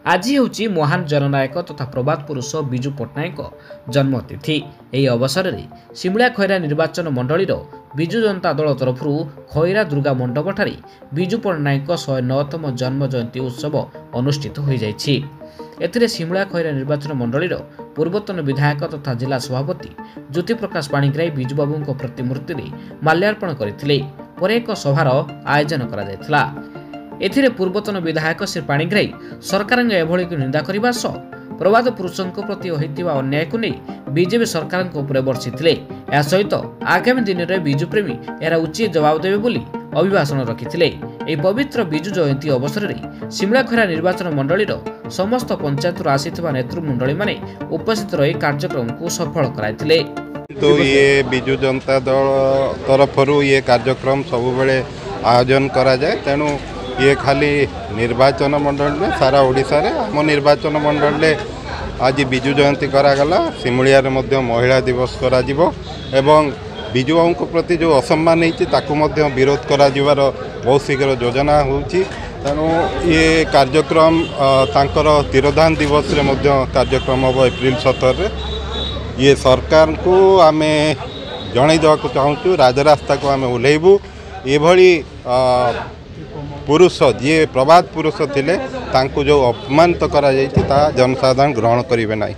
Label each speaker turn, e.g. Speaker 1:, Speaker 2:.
Speaker 1: आज हूँ महान जननायक तथा प्रबाद पुरुष विजु पट्टनायक जन्मतिथि। यह अवसर में सिमुला खैरा निर्वाचन मंडल विजु जनता दल तरफ खैरा दुर्गा मंडपठारे विजु पट्टनायक 109तम जन्म जयंती उत्सव अनुष्ठित हो जाइछि। एथिरे सिमुला खैरा निर्वाचन मंडल पूर्वतन विधायक तथा जिला सभापति ज्योति प्रकाश पाणिग्राही विजु बाबू प्रतिमूर्ति में माल्यार्पण करथिले। परे एक सभार आयोजन करा जायथिला। एथिरे पूर्वतन विधायक श्री पाणिग्राही सरकार एभली निंदा करने सह प्रबाद पुरुषों प्रति होइतिबा अन्याय को नहीं बीजेपी सरकार उपरे बर्षिथिले। या सहित आगामी दिन में विजु प्रेमी यार उचित जवाब देवे बोली अभिभाषण रखिथिले। एही पवित्र विजु जयंती अवसर में सिमुला खैरा निर्वाचन मंडल समस्त पंचायत आसीथिबा नेतृमंडली माने उपस्थित रही कार्यक्रम को सफल कराइथिले।
Speaker 2: तो ये विजु जनता दल तरफ ये कार्यक्रम सब बेले आयोजन करा जाए। तेणु ये खाली निर्वाचन मंडल में सारा ओडिशा रे आम निर्वाचन मंडल में आज विजु जयंती करागला। सिमुलिया रे मध्य महिला दिवस करा जिवो एवं विजु बाबू को प्रति जो असम्मान होती ताकू मध्य विरोध करा जिवार बहुत शीघ्र योजना होची। तेणु ये कार्यक्रम तांकर तिरोधान दिवस रे मध्य कार्यक्रम हम एप्रिल 17 रे ये सरकार को आमे जणाई देवा चाहूँ। राजरास्ता को आमे ओह्लैबू। एभली पुरुष जी प्रबाद पुरुष थिले तांको जो अपमानित करा जायछि ता जनसाधारण ग्रहण करिवे नाही।